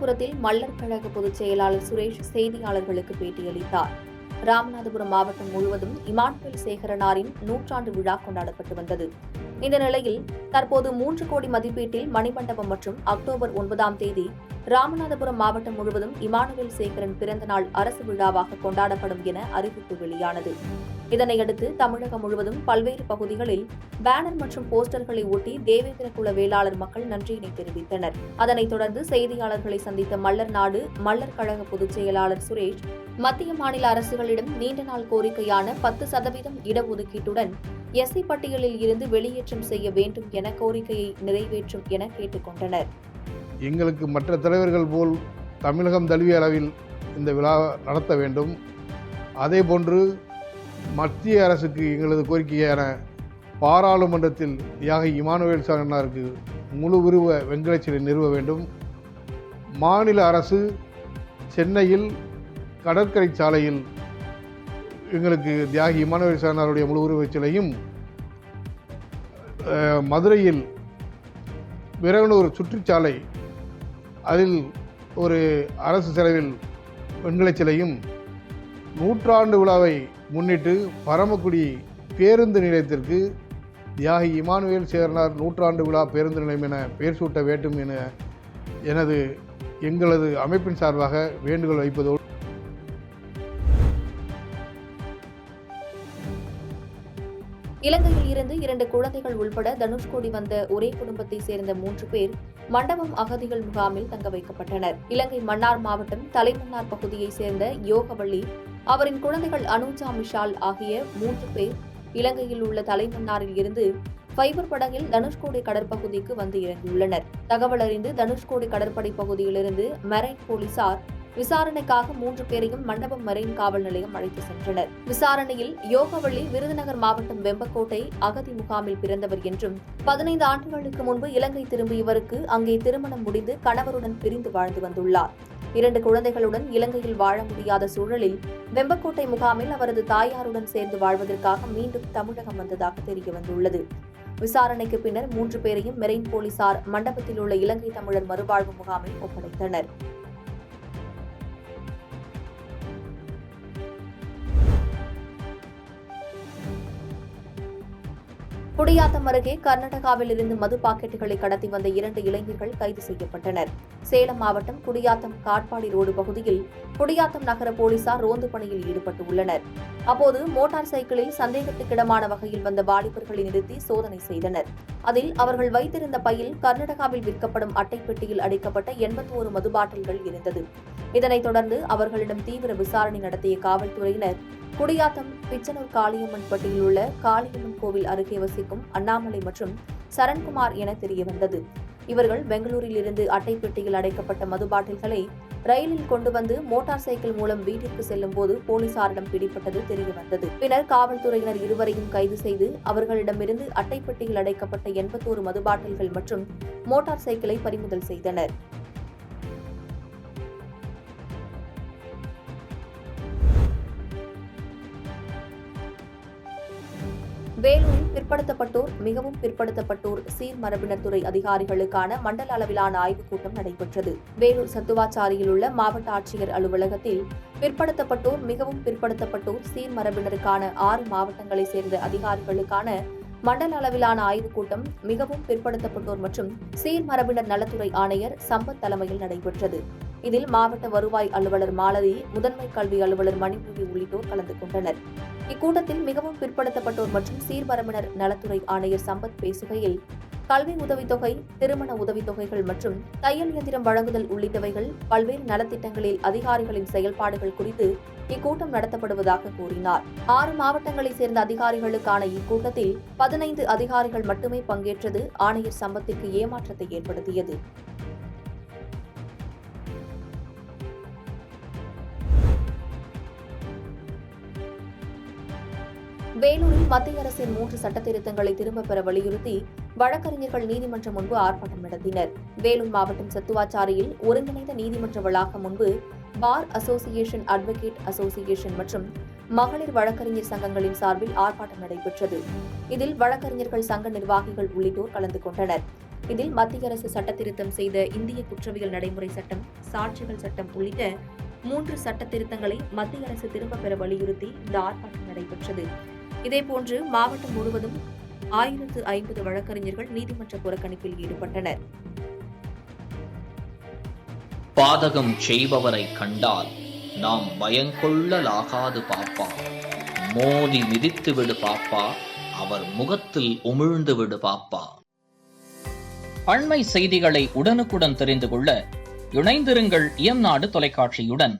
ராமநாதபுரத்தில் மல்லர் கழக பொதுச் செயலாளர் சுரேஷ் செய்தியாளர்களுக்கு பேட்டியளித்தார். ராமநாதபுரம் மாவட்டம் முழுவதும் இமானுவேல் சேகரனாரின் 100ஆண்டு விழா கொண்டாடப்பட்டு வந்தது. இந்த நிலையில் தற்போது 3 கோடி மதிப்பீட்டில் மணிமண்டபம் மற்றும் அக்டோபர் 9ஆம் தேதி ராமநாதபுரம் மாவட்டம் முழுவதும் இமானுவேல் சேகரன் பிறந்த நாள் அரசு விழாவாக கொண்டாடப்படும் என அறிவிப்பு வெளியானது. இதனையடுத்து தமிழகம் முழுவதும் பல்வேறு பகுதிகளில் பேனர் மற்றும் போஸ்டர்களை ஒட்டி தேவேந்திர குல வேளாளர் மக்கள் நன்றியினை தெரிவித்தனர். அதனைத் தொடர்ந்து செய்தியாளர்களை சந்தித்த மல்லர் நாடு மல்லர் கழக பொதுச் செயலாளர் சுரேஷ், மத்திய மாநில அரசுகளிடம் நீண்ட நாள் கோரிக்கையான 10% இடஒதுக்கீட்டுடன் எஸ்சி பட்டியலில் இருந்து வெளியேற்றம் செய்ய வேண்டும் என கோரிக்கையை நிறைவேற்றும் என கேட்டுக் கொண்டனர். எங்களுக்கு மற்ற தலைவர்கள் போல் தமிழகம் தழுவிய அளவில் இந்த விழா நடத்த வேண்டும். அதேபோன்று மத்திய அரசுக்கு எங்களது கோரிக்கையான பாராளுமன்றத்தில் தியாகி இமானுவேல் சேகரனாருக்கு முழு உருவ வெண்கலச் சிலை நிறுவ வேண்டும். மாநில அரசு சென்னையில் கடற்கரை சாலையில் எங்களுக்கு தியாகி இமானுவேல் சேகரனாருடைய முழு உருவச் சிலையும், மதுரையில் விரகனூர் சுற்றுச்சாலை அதில் ஒரு அரசு செலவில் வெண்கலச் சிலையும், 100ஆண்டு விழாவை முன்னிட்டு பரமக்குடி பேருந்து நிலையத்திற்கு தியாகி இமானுவேல் சேகரனார் 100ஆண்டு விழா பேருந்து நிலையம் என பெயர் சூட்ட வேண்டும் என எங்களது அமைப்பின் சார்பாக வேண்டுகோள் வைப்பதோடு இலங்கையில் இருந்து 2 குழந்தைகள் உள்பட தனுஷ்கோடி வந்த ஒரே குடும்பத்தை சேர்ந்த 3 பேர் மண்டபம் அகதிகள் முகாமில் தங்க வைக்கப்பட்டனர். இலங்கை மன்னார் மாவட்டம் தலைமன்னார் பகுதியைச் சேர்ந்த யோகவள்ளி, அவரின் குழந்தைகள் அனுஜா, மிஷால் ஆகிய 3 பேர் இலங்கையில் உள்ள தலைமன்னாரில் இருந்து ஃபைபர் படகில் தனுஷ்கோடி கடற்பகுதிக்கு வந்து இறங்கியுள்ளனர். தகவல் அறிந்து தனுஷ்கோடி கடற்படை பகுதியிலிருந்து மெரைன் போலீசார் விசாரணைக்காக 3 பேரையும் மண்டபம் மெரைன் காவல் நிலையம் அழைத்து சென்றனர். விசாரணையில் யோகவள்ளி விருதுநகர் மாவட்டம் வெம்பக்கோட்டை அகதி முகாமில் பிறந்தவர் என்றும் 15 ஆண்டுகளுக்கு முன்பு இலங்கை திரும்பியவருக்கு அங்கே திருமணம் முடிந்து கணவருடன் பிரிந்து வாழ்ந்து வந்துள்ளார். 2 குழந்தைகளுடன் இலங்கையில் வாழ முடியாத சூழலில் வெம்பக்கோட்டை முகாமில் அவரது தாயாருடன் சேர்ந்து வாழ்வதற்காக மீண்டும் தமிழகம் வந்ததாக தெரியவந்துள்ளது. விசாரணைக்கு பின்னர் 3 பேரையும் மெரைன் போலீசார் மண்டபத்தில் உள்ள இலங்கை தமிழர் மறுவாழ்வு முகாமில் ஒப்படைத்தனர். குடியாத்தம் அருகே கர்நாடகாவில் இருந்து மது பாக்கெட்டுகளை கடத்தி வந்த 2 இளைஞர்கள் கைது செய்யப்பட்டனர். சேலம் மாவட்டம் குடியாத்தம் காட்பாடி ரோடு பகுதியில் குடியாத்தம் நகர போலீசார் ரோந்து பணியில் ஈடுபட்டுள்ளனர். அப்போது மோட்டார் சைக்கிளில் சந்தேகத்துக்கிடமான வகையில் வந்த வாலிபர்களை நிறுத்தி சோதனை செய்தனர். அதில் அவர்கள் வைத்திருந்த பையில் கர்நாடகாவில் விற்கப்படும் அட்டை பெட்டியில் அடைக்கப்பட்ட 81 மது பாட்டில்கள் இருந்தது. இதனைத் தொடர்ந்து அவர்களிடம் தீவிர விசாரணை நடத்திய காவல்துறையினர் குடியாத்தம் பிச்சனூர் காளியம்மன் பட்டியில் உள்ள காளியம்மன் கோவில் அருகே வசிக்கும் அண்ணாமலை மற்றும் சரண்குமார் என தெரியவந்தது. இவர்கள் பெங்களூரில் இருந்து அட்டை பெட்டியில் அடைக்கப்பட்ட மது பாட்டில்களை ரயிலில் கொண்டு வந்து மோட்டார் சைக்கிள் மூலம் வீட்டிற்கு செல்லும் போது போலீசாரிடம் பிடிபட்டது தெரியவந்தது. பின்னர் காவல்துறையினர் இருவரையும் கைது செய்து அவர்களிடமிருந்து அட்டை பெட்டியில் அடைக்கப்பட்ட 81 மது பாட்டில்கள் மற்றும் மோட்டார் சைக்கிளை பறிமுதல் செய்தனர். வேலூரில் பிற்படுத்தப்பட்டோர், மிகவும் பிற்படுத்தப்பட்டோர் சீர்மரபினர் துறை அதிகாரிகளுக்கான மண்டல அளவிலான ஆய்வுக் கூட்டம் நடைபெற்றது. வேலூர் சத்துவாச்சாரியில் உள்ள மாவட்ட ஆட்சியர் அலுவலகத்தில் பிற்படுத்தப்பட்டோர், மிகவும் பிற்படுத்தப்பட்டோர் சீர்மரபினருக்கான 6 மாவட்டங்களைச் சேர்ந்த அதிகாரிகளுக்கான மண்டல அளவிலான ஆய்வுக் கூட்டம் மிகவும் பிற்படுத்தப்பட்டோர் மற்றும் சீர்மரபினர் நலத்துறை ஆணையர் சம்பத் தலைமையில் நடைபெற்றது. இதில் மாவட்ட வருவாய் அலுவலர் மாலதி, முதன்மை கல்வி அலுவலர் மணிமொழி உள்ளிட்டோர் கலந்து கொண்டனர். இக்கூட்டத்தில் மிகவும் பிற்படுத்தப்பட்டோர் மற்றும் சீர்மரபினர் நலத்துறை ஆணையர் சம்பத் பேசுகையில், கல்வி உதவித்தொகை, திருமண உதவித்தொகைகள் மற்றும் தையல் இயந்திரம் வழங்குதல் உள்ளிட்டவைகள் பல்வேறு நலத்திட்டங்களில் அதிகாரிகளின் செயல்பாடுகள் குறித்து இக்கூட்டம் நடத்தப்படுவதாக கூறினார். 6 மாவட்டங்களைச் சேர்ந்த அதிகாரிகளுக்கான இக்கூட்டத்தில் 15 அதிகாரிகள் மட்டுமே பங்கேற்றது ஆணையர் சம்பத்திற்கு ஏமாற்றத்தை ஏற்படுத்தியது. வேலூரில் மத்திய அரசின் 3 சட்டத்திருத்தங்களை திரும்பப் பெற வலியுறுத்தி வழக்கறிஞர்கள் நீதிமன்றம் முன்பு ஆர்ப்பாட்டம் நடத்தினர். வேலூர் மாவட்டம் சத்துவாச்சாரியில் ஒருங்கிணைந்த நீதிமன்ற வளாகம் முன்பு பார் அசோசியேஷன், அட்வொகேட் அசோசியேஷன் மற்றும் மகளிர் வழக்கறிஞர் சங்கங்களின் சார்பில் ஆர்ப்பாட்டம் நடைபெற்றது. இதில் வழக்கறிஞர்கள் சங்க நிர்வாகிகள் உள்ளிட்டோர் கலந்து கொண்டனர். இதில் மத்திய அரசு சட்டத்திருத்தம் செய்த இந்திய குற்றவியல் நடைமுறை சட்டம், சாட்சிகள் சட்டம் உள்ளிட்ட 3 சட்ட திருத்தங்களை மத்திய அரசு திரும்பப் பெற வலியுறுத்தி இந்த ஆர்ப்பாட்டம் நடைபெற்றது. இதேபோன்று மாவட்டம் முழுவதும் 1050 வழக்கறிஞர்கள் நீதிமன்ற புறக்கணிப்பில் ஈடுபட்டனர். பாதகம் செய்பவரை கண்டால் நாம் பயங்கொள்ளலாகாது பாப்பா, மோதி மிதித்து விடு பாப்பா, அவர் முகத்தில் உமிழ்ந்து விடு பாப்பா. அண்மை செய்திகளை உடனுக்குடன் தெரிந்து கொள்ள இணைந்திருங்கள் இயம்நாடு தொலைக்காட்சியுடன்.